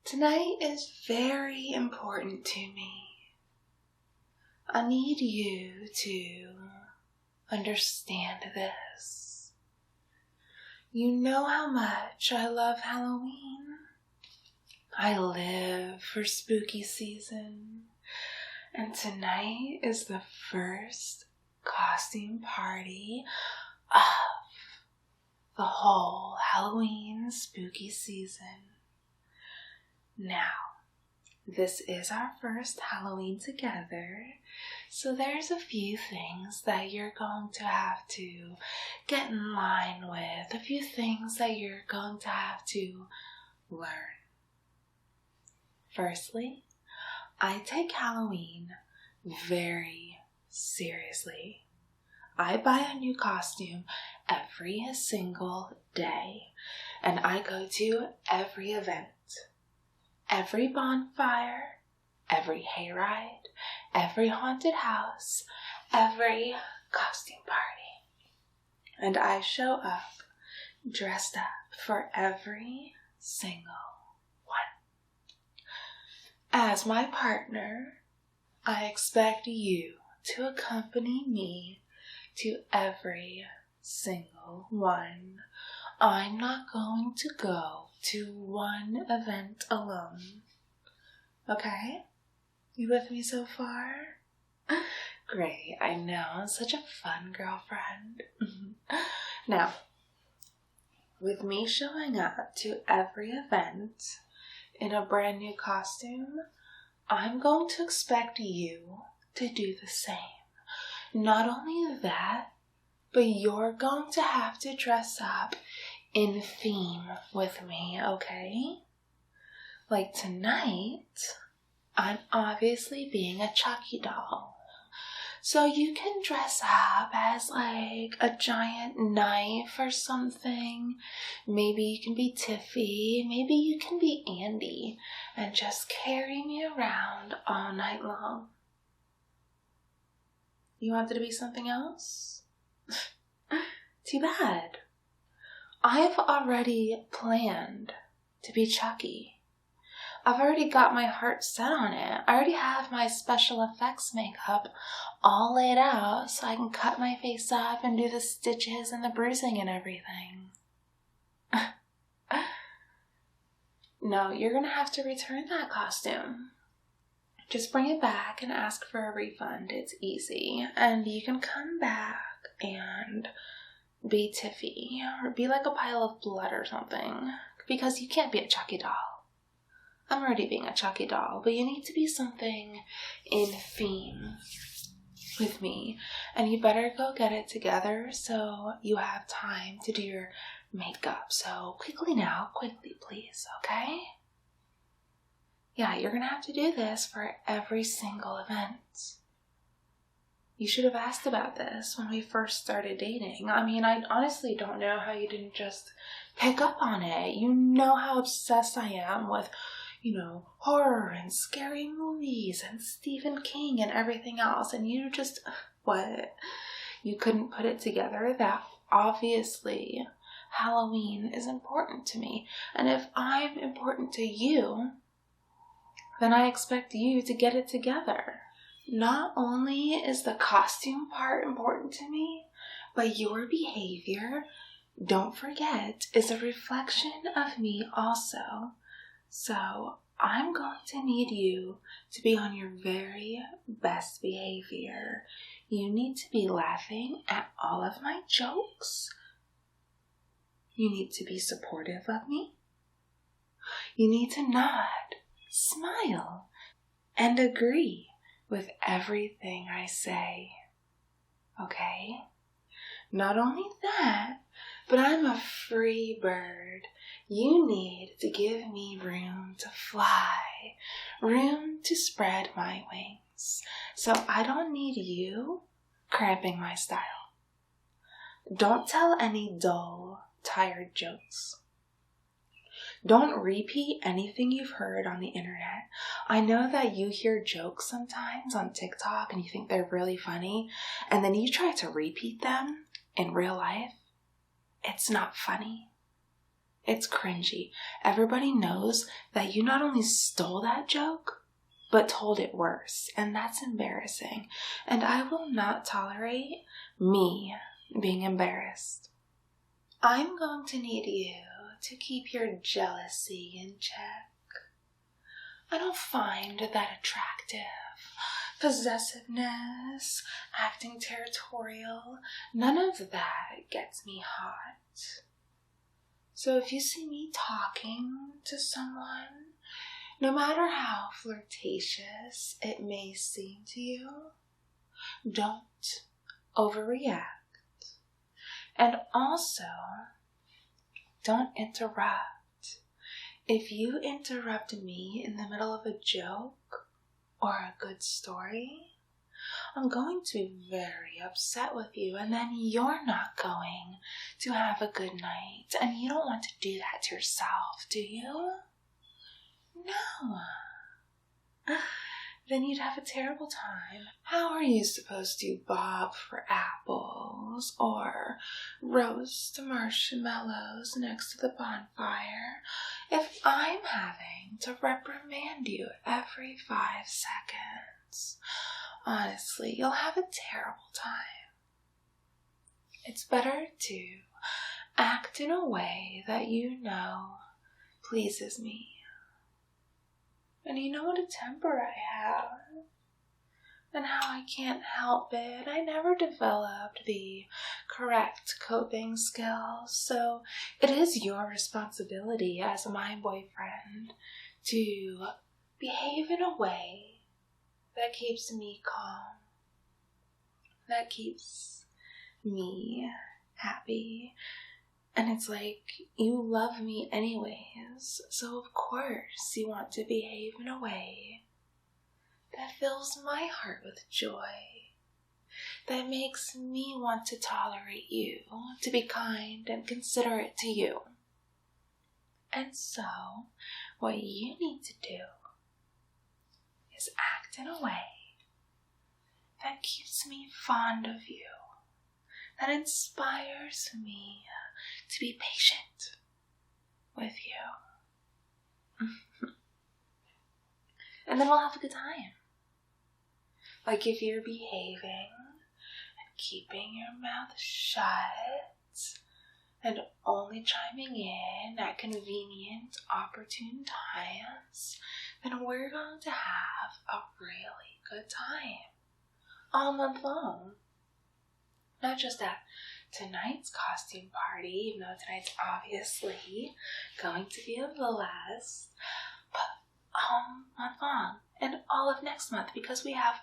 Tonight is very important to me. I need you to understand this. You know how much I love Halloween. I live for spooky season. And tonight is the first costume party of the whole Halloween spooky season. Now, this is our first Halloween together, so there's a few things that you're going to have to get in line with, a few things that you're going to have to learn. Firstly, I take Halloween very seriously. I buy a new costume every single day, and I go to every event. Every bonfire, every hayride, every haunted house, every costume party. And I show up dressed up for every single one. As my partner, I expect you to accompany me to every single one. I'm not going to go to one event alone. Okay? You with me so far? Great, I know. Such a fun girlfriend. Now, with me showing up to every event in a brand new costume, I'm going to expect you to do the same. Not only that, but you're going to have to dress up in theme with me, okay? Like tonight, I'm obviously being a Chucky doll. So you can dress up as like a giant knife or something. Maybe you can be Tiffy, maybe you can be Andy and just carry me around all night long. You wanted to be something else? Too bad. I've already planned to be Chucky. I've already got my heart set on it. I already have my special effects makeup all laid out so I can cut my face up and do the stitches and the bruising and everything. No, you're gonna have to return that costume. Just bring it back and ask for a refund. It's easy. And you can come back and be Tiffy, or be like a pile of blood or something, because you can't be a Chucky doll. I'm already being a Chucky doll, but you need to be something in theme with me, and you better go get it together so you have time to do your makeup. So quickly now, quickly please, okay? Yeah, you're gonna have to do this for every single event. You should have asked about this when we first started dating. I mean, I honestly don't know how you didn't just pick up on it. You know how obsessed I am with, horror and scary movies and Stephen King and everything else. And you just, what? You couldn't put it together that obviously Halloween is important to me. And if I'm important to you, then I expect you to get it together. Not only is the costume part important to me, but your behavior, don't forget, is a reflection of me also. So I'm going to need you to be on your very best behavior. You need to be laughing at all of my jokes. You need to be supportive of me. You need to nod, smile, and agree with everything I say, okay? Not only that, but I'm a free bird. You need to give me room to fly, room to spread my wings. So I don't need you cramping my style. Don't tell any dull, tired jokes. Don't repeat anything you've heard on the internet. I know that you hear jokes sometimes on TikTok and you think they're really funny, and then you try to repeat them in real life. It's not funny. It's cringy. Everybody knows that you not only stole that joke, but told it worse, and that's embarrassing. And I will not tolerate me being embarrassed. I'm going to need you to keep your jealousy in check. I don't find that attractive. Possessiveness, acting territorial, none of that gets me hot. So if you see me talking to someone, no matter how flirtatious it may seem to you, don't overreact. And also, don't interrupt. If you interrupt me in the middle of a joke or a good story, I'm going to be very upset with you, and then you're not going to have a good night. And you don't want to do that to yourself, do you? No. Then you'd have a terrible time. How are you supposed to bob for apples or roast marshmallows next to the bonfire if I'm having to reprimand you every 5 seconds? Honestly, you'll have a terrible time. It's better to act in a way that you know pleases me. And you know what a temper I have, and how I can't help it. I never developed the correct coping skills, so it is your responsibility as my boyfriend to behave in a way that keeps me calm, that keeps me happy. And it's like, you love me anyways, so of course you want to behave in a way that fills my heart with joy, that makes me want to tolerate you, to be kind and considerate to you. And so, what you need to do is act in a way that keeps me fond of you, that inspires me to be patient with you. And then we'll have a good time. Like if you're behaving and keeping your mouth shut and only chiming in at convenient, opportune times, then we're going to have a really good time all month long. Not just at tonight's costume party, even though tonight's obviously going to be a blast, but all month long and all of next month, because we have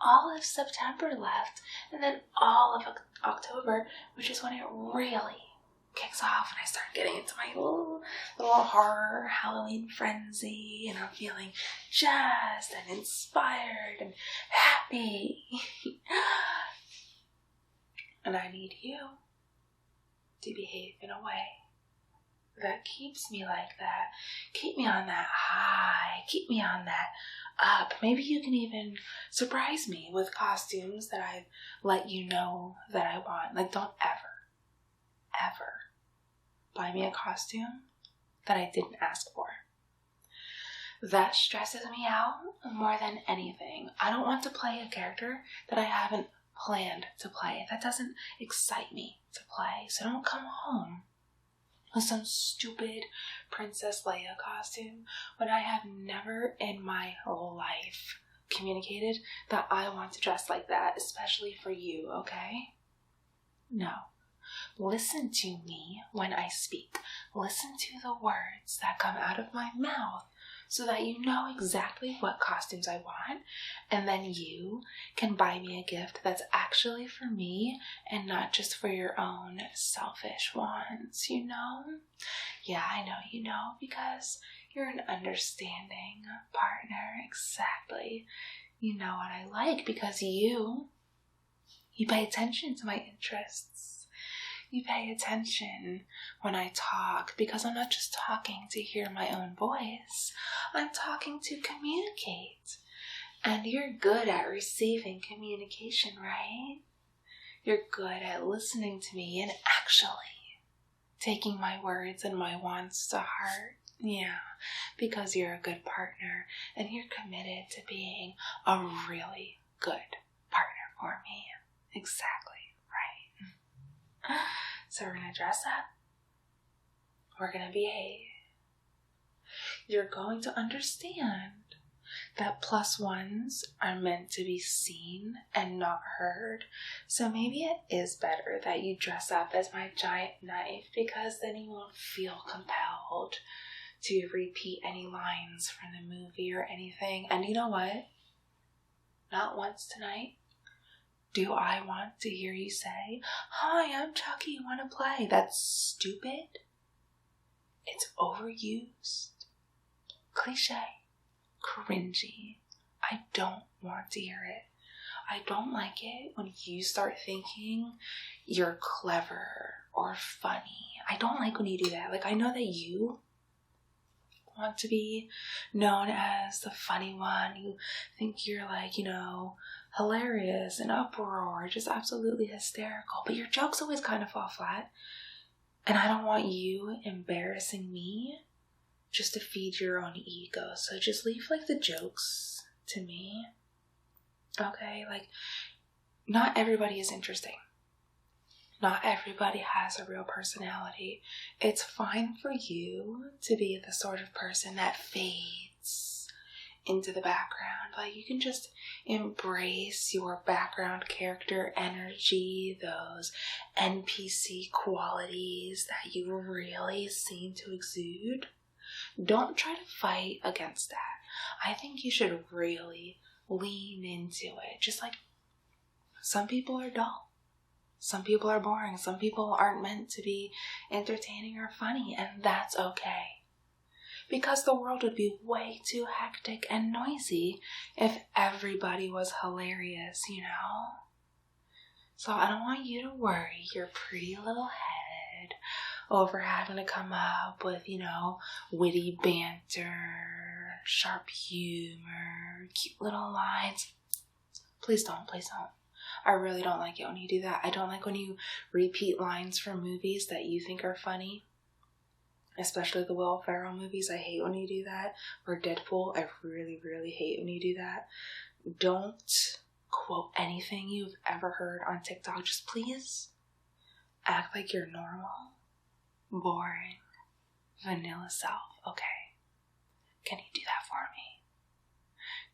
all of September left and then all of October, which is when it really kicks off and I start getting into my little horror Halloween frenzy, and I'm feeling jazzed and inspired and happy. And I need you to behave in a way that keeps me like that. Keep me on that high. Keep me on that up. Maybe you can even surprise me with costumes that I let you know that I want. Like, don't ever buy me a costume that I didn't ask for. That stresses me out more than anything. I don't want to play a character that I haven't planned to play. That doesn't excite me to play. So don't come home with some stupid Princess Leia costume when I have never in my life communicated that I want to dress like that, especially for you, okay? No. Listen to me when I speak. Listen to the words that come out of my mouth, so that you know exactly what costumes I want, and then you can buy me a gift that's actually for me and not just for your own selfish wants, you know? Yeah, I know you know, because you're an understanding partner, exactly. You know what I like because you pay attention to my interests. You pay attention when I talk, because I'm not just talking to hear my own voice. I'm talking to communicate. And you're good at receiving communication, right? You're good at listening to me and actually taking my words and my wants to heart. Yeah, because you're a good partner and you're committed to being a really good partner for me. Exactly right. So we're going to dress up. We're going to behave. You're going to understand that +1s are meant to be seen and not heard. So maybe it is better that you dress up as my giant knife, because then you won't feel compelled to repeat any lines from the movie or anything. And you know what? Not once tonight do I want to hear you say, "Hi, I'm Chucky, want to play?" That's stupid. It's overused. Cliche. Cringy. I don't want to hear it. I don't like it when you start thinking you're clever or funny. I don't like when you do that. Like, I know that you want to be known as the funny one. You think you're like, hilarious and uproar, just absolutely hysterical. But your jokes always kind of fall flat. And I don't want you embarrassing me just to feed your own ego. So just leave like the jokes to me. Okay? Like, not everybody is interesting. Not everybody has a real personality. It's fine for you to be the sort of person that fades into the background. Like, you can just embrace your background character energy, those NPC qualities that you really seem to exude. Don't try to fight against that. I think you should really lean into it. Just like some people are dull. Some people are boring. Some people aren't meant to be entertaining or funny, and that's okay. Because the world would be way too hectic and noisy if everybody was hilarious, So I don't want you to worry your pretty little head over having to come up with, witty banter, sharp humor, cute little lines. Please don't. I really don't like it when you do that. I don't like when you repeat lines from movies that you think are funny. Especially the Will Ferrell movies. I hate when you do that. Or Deadpool. I really, really hate when you do that. Don't quote anything you've ever heard on TikTok. Just please act like your normal, boring, vanilla self. Okay? Can you do that for me?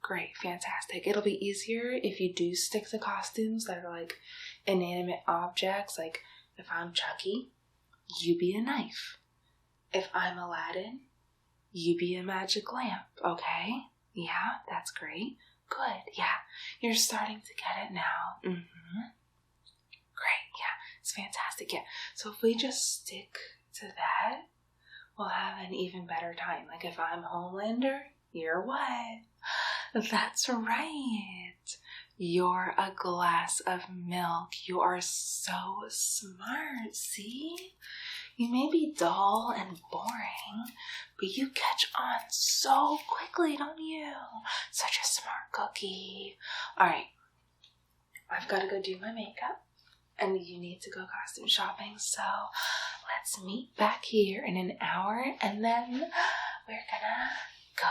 Great, fantastic. It'll be easier if you do stick to costumes that are like inanimate objects. Like, if I'm Chucky, you be a knife. If I'm Aladdin, you be a magic lamp, okay? Yeah, that's great. Good, yeah. You're starting to get it now. Mm-hmm. Great, yeah. It's fantastic, yeah. So if we just stick to that, we'll have an even better time. Like, if I'm Homelander, you're what? That's right. You're a glass of milk. You are so smart, see? You may be dull and boring, but you catch on so quickly, don't you? Such a smart cookie. Alright, I've got to go do my makeup, and you need to go costume shopping, so let's meet back here in an hour, and then we're gonna go